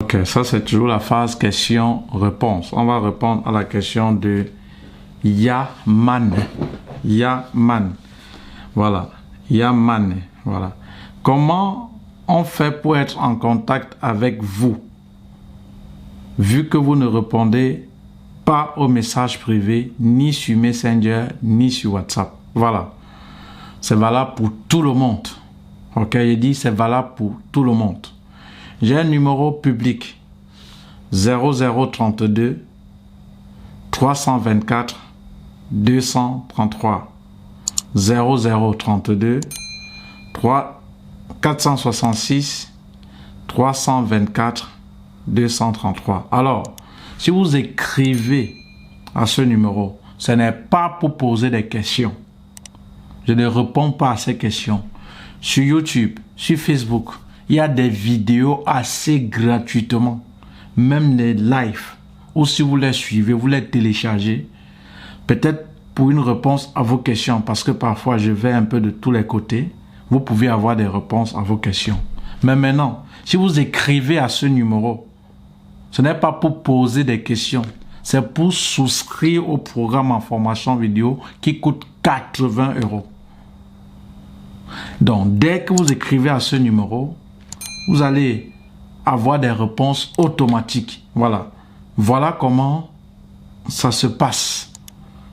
Ok, ça c'est toujours la phase question-réponse. On va répondre à la question de Yaman. Yaman. Voilà. Yaman. Voilà. Comment on fait pour être en contact avec vous, vu que vous ne répondez pas aux messages privés, ni sur Messenger, ni sur WhatsApp? Voilà. C'est valable pour tout le monde. Ok, je dis c'est valable pour tout le monde. J'ai un numéro public 0032 324 233 0032 466 324 233. Alors, si vous écrivez à ce numéro, ce n'est pas pour poser des questions. Je ne réponds pas à ces questions. Sur YouTube, sur Facebook, il y a des vidéos assez gratuitement, même des lives, ou si vous les suivez, vous les téléchargez, peut-être pour une réponse à vos questions, parce que parfois je vais un peu de tous les côtés, vous pouvez avoir des réponses à vos questions. Mais maintenant, si vous écrivez à ce numéro, ce n'est pas pour poser des questions, c'est pour souscrire au programme en formation vidéo qui coûte 80 €. Donc, dès que vous écrivez à ce numéro, vous allez avoir des réponses automatiques. Voilà. Voilà comment ça se passe.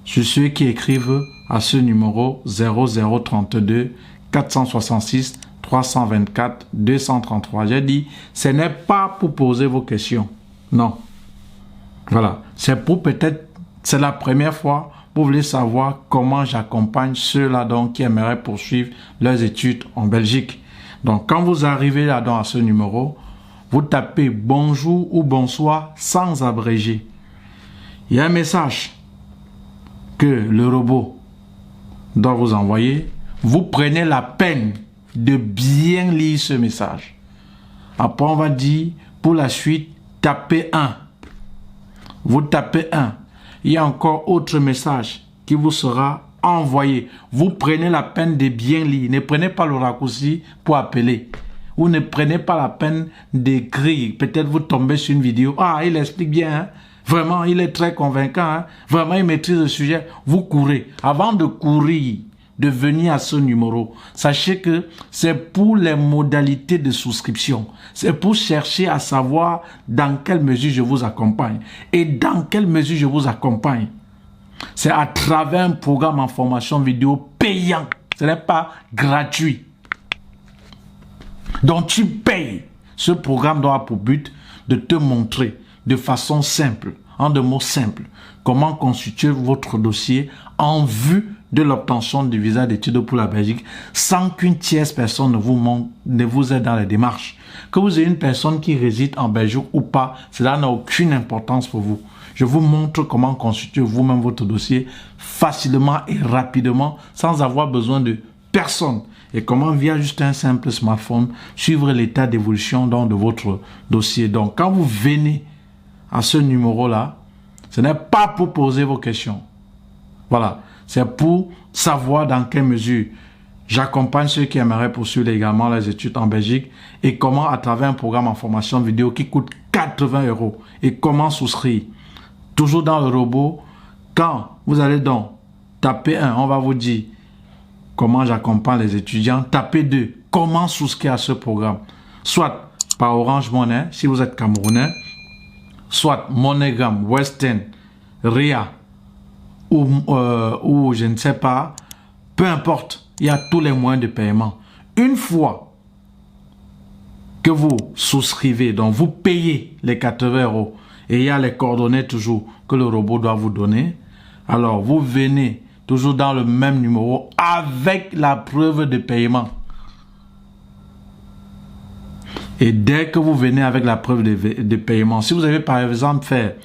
Sur ceux qui écrivent à ce numéro 0032 466 324 233. J'ai dit, ce n'est pas pour poser vos questions. Non. Voilà. C'est pour peut-être, c'est la première fois, vous voulez savoir comment j'accompagne ceux-là donc qui aimeraient poursuivre leurs études en Belgique. Donc, quand vous arrivez là-dedans à ce numéro, vous tapez bonjour ou bonsoir sans abréger. Il y a un message que le robot doit vous envoyer. Vous prenez la peine de bien lire ce message. Après, on va dire, pour la suite, tapez 1. Vous tapez 1. Il y a encore autre message qui vous sera envoyé. Vous prenez la peine de bien lire. Ne prenez pas le raccourci pour appeler. Vous ne prenez pas la peine d'écrire. Peut-être vous tombez sur une vidéo. Ah, il explique bien. Hein? Vraiment, il est très convaincant. Hein? Vraiment, il maîtrise le sujet. Vous courez. Avant de courir, de venir à ce numéro, sachez que c'est pour les modalités de souscription. C'est pour chercher à savoir dans quelle mesure je vous accompagne. Et dans quelle mesure je vous accompagne. C'est à travers un programme en formation vidéo payant. Ce n'est pas gratuit. Donc tu payes. Ce programme doit avoir pour but de te montrer de façon simple, en deux mots simples, comment constituer votre dossier en vue de l'obtention du visa d'études pour la Belgique sans qu'une tierce personne ne vous aide dans les démarches. Que vous ayez une personne qui réside en Belgique ou pas, cela n'a aucune importance pour vous. Je vous montre comment constituer vous-même votre dossier facilement et rapidement sans avoir besoin de personne. Et comment via juste un simple smartphone suivre l'état d'évolution de votre dossier. Donc quand vous venez à ce numéro-là, ce n'est pas pour poser vos questions. Voilà. C'est pour savoir dans quelle mesure j'accompagne ceux qui aimeraient poursuivre également les études en Belgique et comment à travers un programme en formation vidéo qui coûte 80 € et comment souscrire. Toujours dans le robot, quand vous allez donc taper 1, on va vous dire comment j'accompagne les étudiants. Tapez 2, comment souscrire à ce programme. Soit par Orange Money, si vous êtes Camerounais, soit MoneyGram, Western, Ria, ou je ne sais pas, peu importe, il y a tous les moyens de paiement. Une fois que vous souscrivez, donc vous payez les 80 € et il y a les coordonnées toujours que le robot doit vous donner, alors vous venez toujours dans le même numéro avec la preuve de paiement. Et dès que vous venez avec la preuve de paiement, si vous avez par exemple fait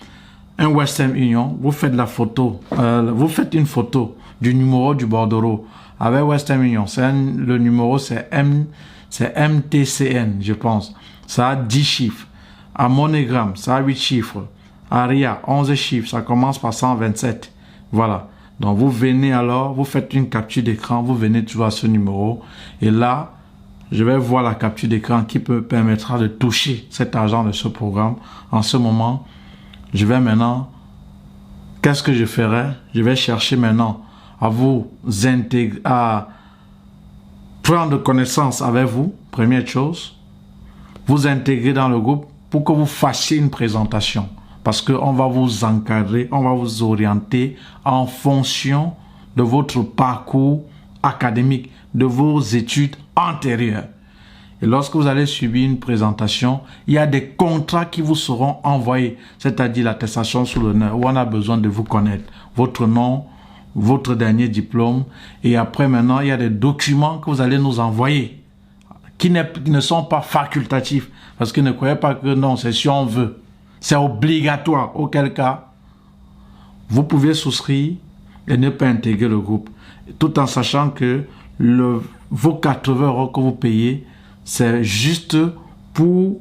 un Western Union, vous faites la photo, vous faites une photo du numéro du bordereau avec Western Union. Le numéro c'est MTCN, je pense. Ça a 10 chiffres. À MoneyGram, ça a 8 chiffres. À RIA, 11 chiffres. Ça commence par 127. Voilà. Donc vous venez alors, vous faites une capture d'écran, vous venez toujours à ce numéro. Et là, je vais voir la capture d'écran qui permettra de toucher cet argent de ce programme. En ce moment, je vais maintenant, qu'est-ce que je ferai? Je vais chercher maintenant à vous intégrer, à prendre connaissance avec vous, première chose, vous intégrer dans le groupe pour que vous fassiez une présentation. Parce qu'on va vous encadrer, on va vous orienter en fonction de votre parcours académique, de vos études antérieures. Et lorsque vous allez subir une présentation, il y a des contrats qui vous seront envoyés, c'est-à-dire l'attestation sur l'honneur, où on a besoin de vous connaître, votre nom, votre dernier diplôme, et après maintenant, il y a des documents que vous allez nous envoyer, qui ne sont pas facultatifs, parce que ne croyez pas que non, c'est si on veut. C'est obligatoire, auquel cas, vous pouvez souscrire et ne pas intégrer le groupe, tout en sachant que vos 80 € que vous payez, c'est juste pour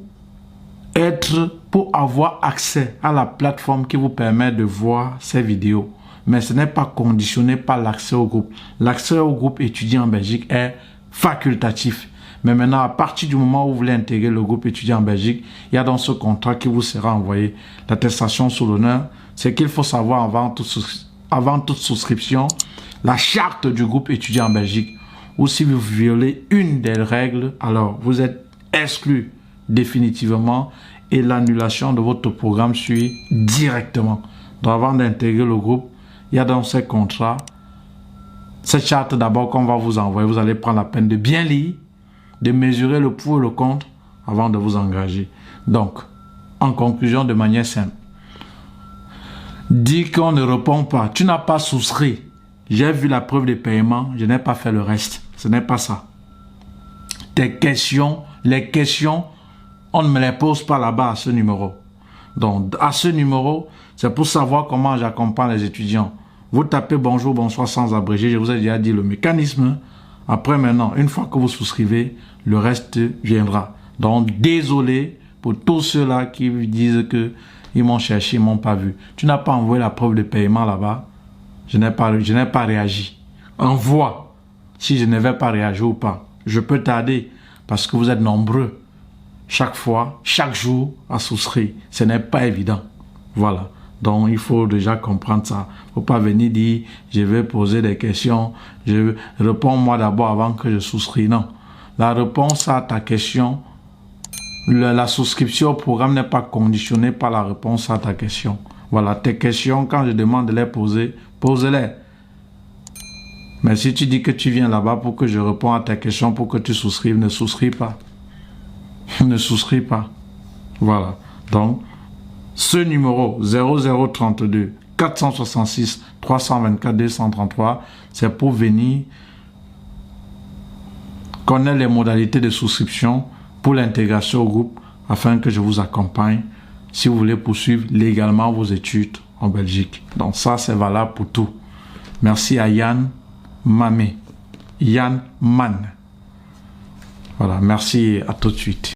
avoir accès à la plateforme qui vous permet de voir ces vidéos. Mais ce n'est pas conditionné par l'accès au groupe. L'accès au groupe étudiant en Belgique est facultatif. Mais maintenant, à partir du moment où vous voulez intégrer le groupe étudiant en Belgique, il y a dans ce contrat qui vous sera envoyé l'attestation sur l'honneur. C'est qu'il faut savoir avant toute souscription, la charte du groupe étudiant en Belgique. Ou si vous violez une des règles, alors vous êtes exclu définitivement et l'annulation de votre programme suit directement. Donc avant d'intégrer le groupe, il y a dans ces contrats, cette charte d'abord qu'on va vous envoyer, vous allez prendre la peine de bien lire, de mesurer le pour et le contre avant de vous engager. Donc, en conclusion, de manière simple, dis qu'on ne répond pas, tu n'as pas souscrit, j'ai vu la preuve de paiement, je n'ai pas fait le reste. Ce n'est pas ça. Tes questions, les questions, on ne me les pose pas là-bas à ce numéro. Donc, à ce numéro, c'est pour savoir comment j'accompagne les étudiants. Vous tapez bonjour, bonsoir sans abrégé, je vous ai déjà dit le mécanisme. Après maintenant, une fois que vous souscrivez, le reste viendra. Donc, désolé pour tous ceux-là qui disent que ils m'ont cherché, ils m'ont pas vu. Tu n'as pas envoyé la preuve de paiement là-bas. Je n'ai pas réagi. Envoie. Si je ne vais pas réagir ou pas. Je peux tarder parce que vous êtes nombreux chaque fois, chaque jour à souscrire. Ce n'est pas évident. Voilà. Donc, il faut déjà comprendre ça. Il ne faut pas venir dire, je vais poser des questions, réponds-moi d'abord avant que je souscris. Non. La réponse à ta question, la souscription au programme n'est pas conditionnée par la réponse à ta question. Voilà, tes questions, quand je demande de les poser, pose-les. Mais si tu dis que tu viens là-bas pour que je réponde à ta question, pour que tu souscrives, ne souscris pas. Ne souscris pas. Voilà. Donc, ce numéro 0032 466 324 233, c'est pour venir connaître les modalités de souscription pour l'intégration au groupe afin que je vous accompagne si vous voulez poursuivre légalement vos études en Belgique. Donc ça, c'est valable pour tout. Merci à Yann Mamé. Yann Man. Voilà, merci, à tout de suite.